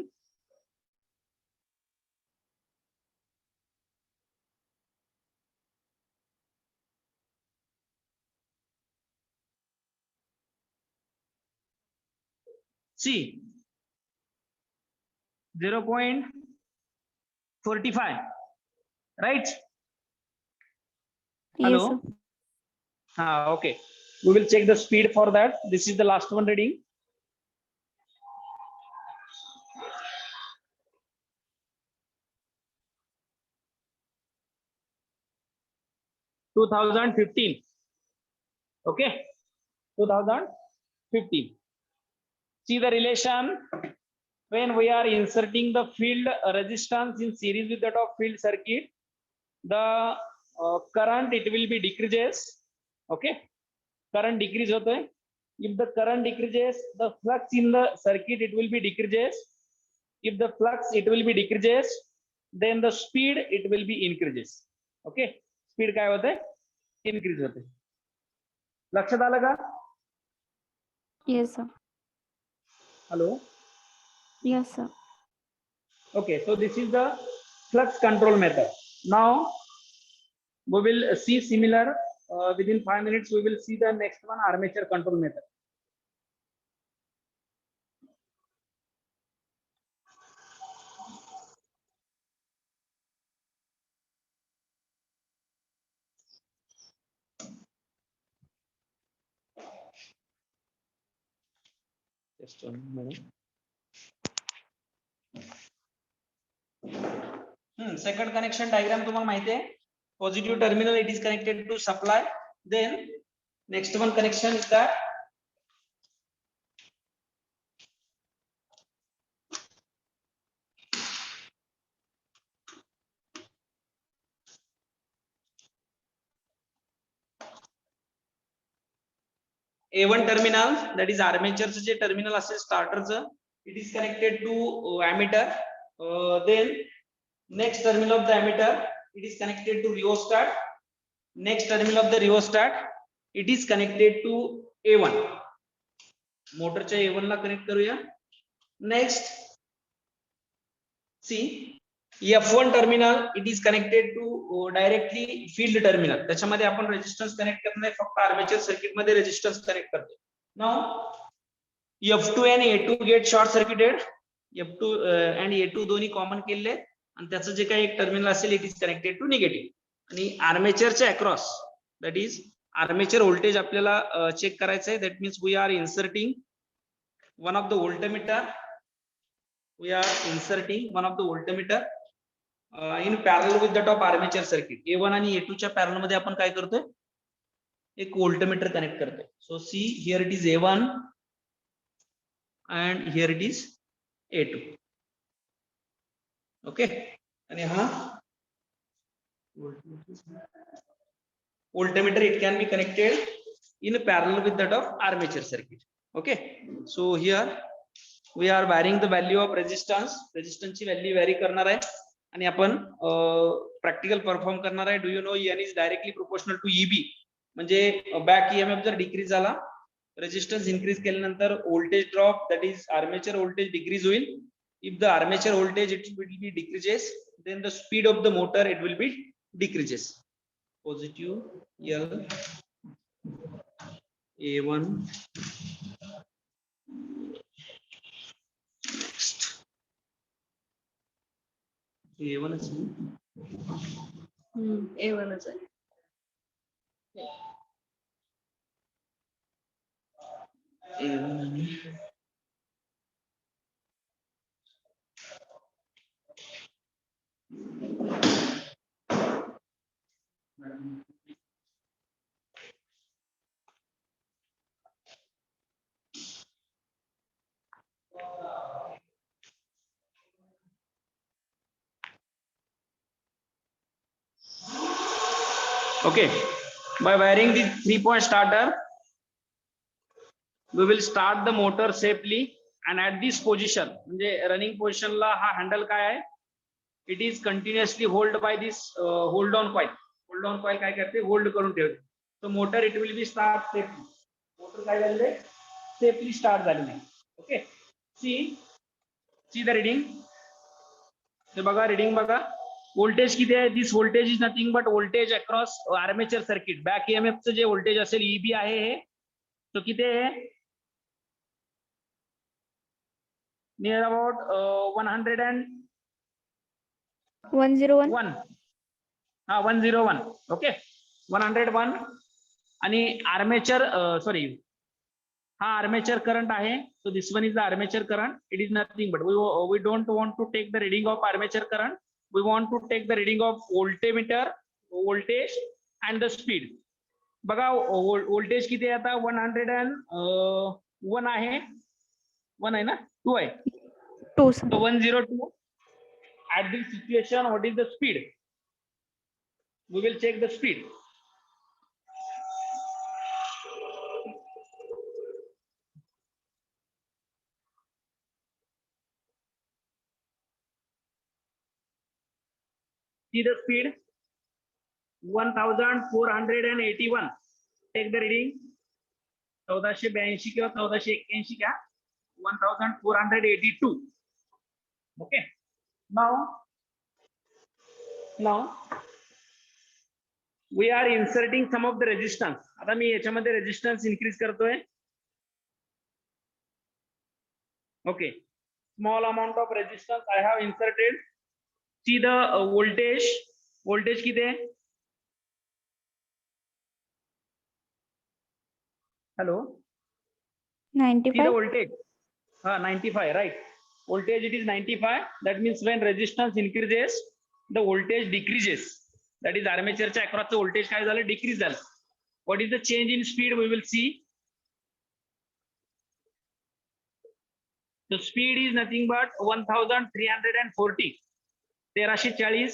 See 0.45, right? Hello. Yes, sir. Okay. We will check the speed for that. This is the last one reading. (2015). Okay. 2015. See the relation when we are inserting the field resistance in series with that of field circuit. The current, it will be decreases. Okay. Current decrease होता है. If the current decreases, the flux in the circuit, it will be decreases. If the flux, it will be decreases, then the speed, it will be increases. Okay. Speed काय होते है? Increase होते है. लक्षात आलं का? Yes, sir. Hello. Yes, sir. Okay, so this is the flux control method. Now we will see similar within 5 minutes. We will see the next one, armature control method. Just 1 minute. Second connection diagram तुम्हाला माहिती आहे. Positive terminal, it is connected to supply. Then next one connection is that A1 terminal, that is armature चे terminal असेल starter चं, it is connected to ammeter. Then next terminal of the ammeter, it is connected to rheostat. Next terminal of the rheostat, it is connected to A1. Motor च्या A1 ला connect करूया. Next, see F1 terminal, it is connected to directly field terminal. त्याच्यामध्ये आपण resistance connect करत नाही, फक्त armature circuit मध्ये resistance connect करतो. Now F2 and A2 get short circuited. F2 and A2 दोन्ही कॉमन केले आणि त्याचं जे काही एक टर्मिनल असेल, it is connected to negative. आणि आर्मेचरच्या across, that is armature voltage आपल्याला चेक करायचं आहे. That means we are inserting one of the voltmeter. We are inserting one of the voltmeter in parallel with that of armature circuit. A1 आणि A2 च्या parallel मध्ये आपण काय करतोय, एक व्होल्टमीटर कनेक्ट करतोय. So see here it is A1 and here it is A2. Okay. आणि हा voltmeter, it can be connected in parallel with that of armature circuit. Okay. So here we are varying the value of resistance. Resistance ची value vary करणार आहे आणि आपण practical perform करणार आहे. Do you know N is directly proportional to EB. म्हणजे back EMF जर decrease झाला, रेजिस्टन्स इन्क्रीज केल्यानंतर voltage drop, that is armature voltage decrease होईल. If the armature voltage it will be decreases, then the speed of the motor it will be decreases. Positive L A1. Next A1 is A1 is A1. Okay, by wiring the 3-point starter, we will start the motor safely, and at this position, म्हणजे running position ला हा handle काय आहे? It is continuously hold by this hold on coil. Hold on coil काय करते? Hold करून ठेवते. So motor it will be start safely. Motor काय झालेलं आहे? Safely start झालेलं आहे. Okay. See the reading. हे बघा reading बघा. Voltage किती आहे? This voltage is nothing but voltage across armature circuit. Back EMF चं जे voltage असेल EB आहे हे. तो किती आहे? Near about 101. 101. हा 101. Okay. 101 आणि आर्मेचर सॉरी हा आर्मेचर करंट आहे. So this one is the armature current. It is nothing but we don't want to take the reading of armature current. We want to take the reading of voltmeter, voltage and the speed. बघा voltage किती आहे आता? 101 आहे. 1 आहे ना? 2 आहे. 2, sir. So 102. At this situation, what is the speed? We will check the speed. See the speed 1481. Take the reading 1482 किंवा 1481 घ्या. 1482. Okay. Now we are inserting some of the resistance. आता मी याच्यामध्ये resistance increase करतोय. Okay. Small amount of resistance I have inserted. See the voltage. Voltage किती आहे? Hello. See the 95. voltage. 95, right? Voltage it is 95. That means when resistance increases, the voltage decreases. That is armature च्या across the voltage काय झालं? Decrease झालं. What is the change in speed? We will see. The speed is nothing but 1340. 1340.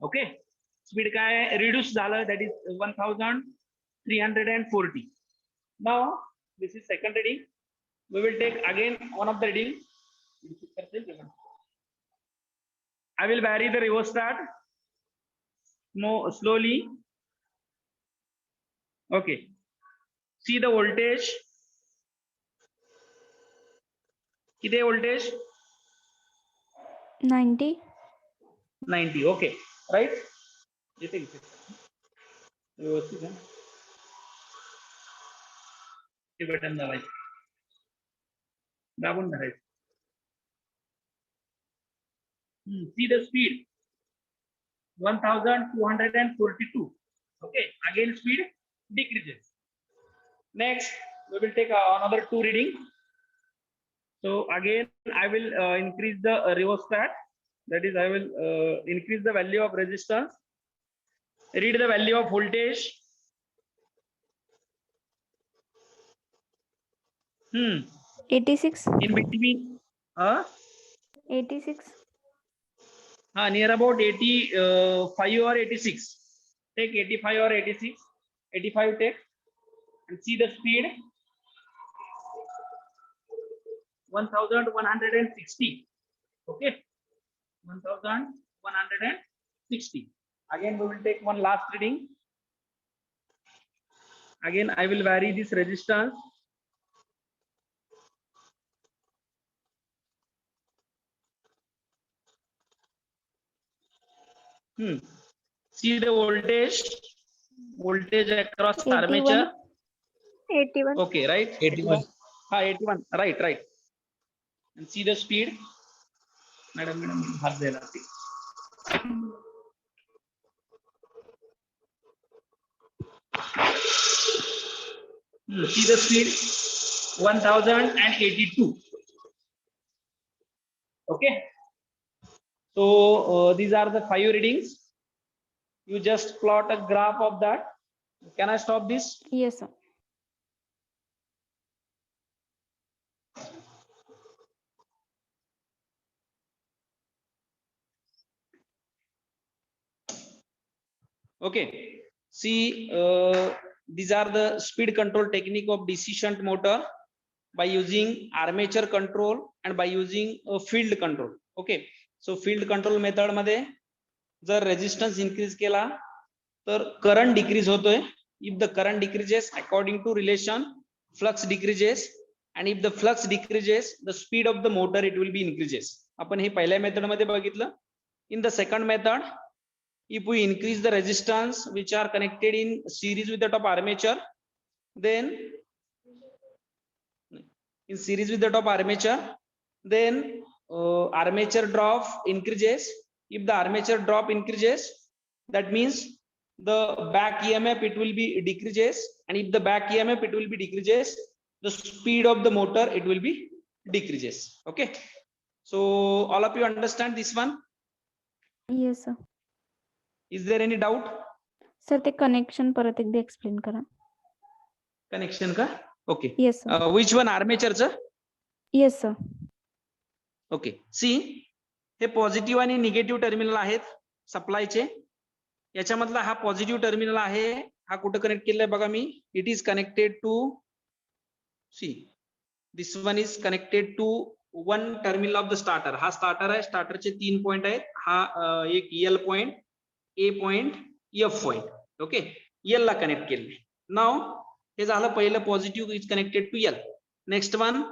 Okay. Speed काय reduce झालं? That is 1340. Now this is second reading. We will take again one of the reading. I will vary the rheostat slowly. Okay. See the voltage. किती आहे voltage? 90. 90. Okay. Right? इथे व्यवस्थित आहे. हे button दाबायचं. दाबून धरायचं. See the speed 1242. Okay, again speed decreases. Next we will take another 2 reading. So again I will increase the rheostat. That is I will increase the value of resistance. Read the value of voltage. 86. In between 86. near about 85 or 86. Take 85 or 86. 85 take and see the speed 1160. Okay, 1160. Again we will take one last reading. Again I will vary this resistance. See the voltage across 81. armature. 81. Okay, right? 81. 81. Right. And see the speed. Madam, हाथ दे लागते. See the speed 1082. Okay. So these are the 5 readings. You just plot a graph of that. Can I stop this? Yes, sir. Okay. See, these are the speed control technique of DC shunt motor by using armature control and by using field control. Okay. So field control method मध्ये जर resistance increase केला तर current decrease होतोय. If the current decreases according to relation, flux decreases, and if the flux decreases, the speed of the motor it will be increases. आपण हे पहिल्या method मध्ये बघितलं. In the second method, if we increase the resistance which are connected in series with the top armature, then in series with the top armature, then armature drop increases. If the armature drop increases, that means the back EMF it will be decreases, and if the back EMF it will be decreases, the speed of the motor it will be decreases. Okay, so all of you understand this one? Yes, sir. Is there any doubt? Sir ते connection परत एकदा explain करा. Connection का? Okay. Yes, sir. Which one? Armature चं? Yes, sir. Okay. सी हे positive आणि negative terminal आहेत सप्लायचे. याच्यामधला हा positive terminal आहे. हा कुठं कनेक्ट केलेला आहे बघा मी. It is connected to see this one is connected to one terminal of the starter. हा स्टार्टर आहे. स्टार्टरचे 3 पॉइंट आहेत. हा एक L point, A point, F point. Okay, L ला कनेक्ट केले. नाव हे झालं पहिलं positive is connected to L. Next one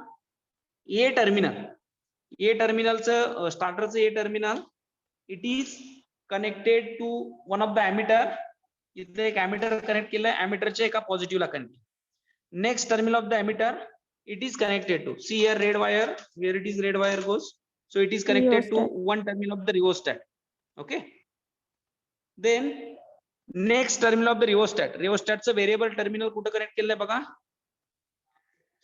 A terminal. A टर्मिनलचं स्टार्टरचं A terminal it is connected to one of the ammeter. इथे एक ॲमीटर कनेक्ट केलंय. ॲमीटरच्या एका पॉझिटिव्हला connect. Next terminal of the ammeter it is connected to, see here red wire, where it is red wire goes, so it is connected to one terminal of the rheostat. Okay, then next terminal of the rheostat. Rheostat चं variable terminal कुठं connect केलंय बघा.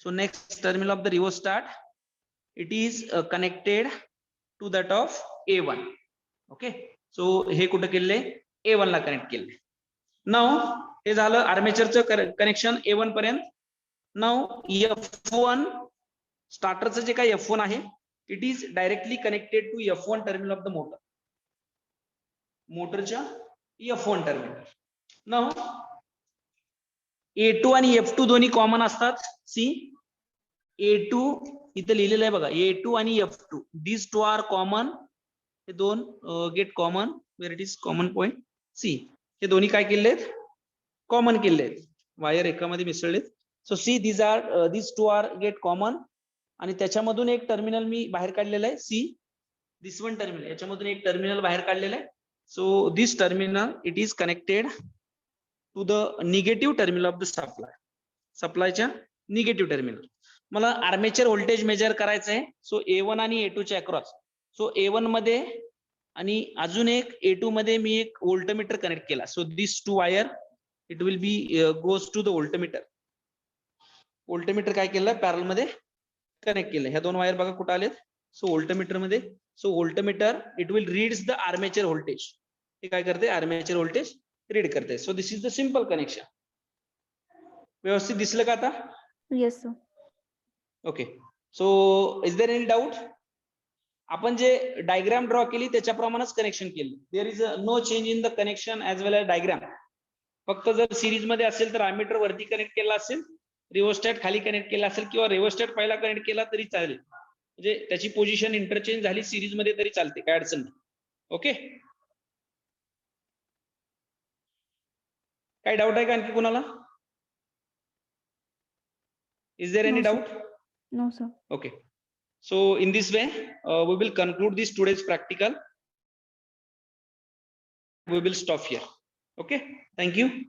So next terminal of the rheostat it is connected to that of A1. Okay, so हे कुठं केलंय A1 ला connect केलंय. Now हे झालं आर्मेचरचं connection A1 पर्यंत. Now F1 स्टार्टरचं जे काही F1 आहे it is directly connected to F1 terminal of the motor. मोटरच्या F1 terminal. Now A2 आणि F2 दोन्ही कॉमन असतात. सी A2 इथे लिहिलेलं आहे बघा. A2 आणि F2 these two are common. हे दोन get common where it is common point. See हे दोन्ही काय केलेत? कॉमन केलेत. वायर एकामध्ये मिसळलेत. So see these two are get common. आणि त्याच्यामधून एक टर्मिनल मी बाहेर काढलेलं आहे. See this one terminal. याच्यामधून एक टर्मिनल बाहेर काढलेलं आहे. So this terminal it is connected to the negative terminal of the supply. सप्लायच्या निगेटिव्ह टर्मिनल. मला आर्मेचर व्होल्टेज मेजर करायचं आहे. सो A1 आणि A2 च्या अक्रॉस. सो A1 मध्ये आणि अजून एक A2 मध्ये मी एक व्होल्टमीटर कनेक्ट केला. So this two wire it will be goes to the voltmeter. Voltmeter काय केलं पॅरल मध्ये कनेक्ट केलं. ह्या दोन वायर बघा कुठे आलेत. सो व्होल्टमीटर मध्ये. So voltmeter it will reads the armature voltage. हे काय करते आर्मेचर व्होल्टेज रीड करते. So this is the simple connection. व्यवस्थित दिसलं का आता? Yes, sir. Okay. So is there any doubt? आपण जे डायग्राम ड्रॉ केली त्याच्याप्रमाणेच कनेक्शन केलं. There is no change in the connection as well as diagram. फक्त जर सिरीज मध्ये असेल तर अॅमीटर वरती कनेक्ट केला असेल, रिओस्टॅट खाली कनेक्ट केला असेल किंवा रिओस्टॅट पहिला कनेक्ट केला तरी चालेल. म्हणजे त्याची पोझिशन इंटरचेंज झाली सिरीज मध्ये तरी चालते, काय अडचण नाही. ओके, काय डाऊट आहे का आणखी कुणाला? Is there any No, sir. Doubt? No, sir. Okay, so in this way we will conclude this today's practical. we will stop here. Okay, thank you.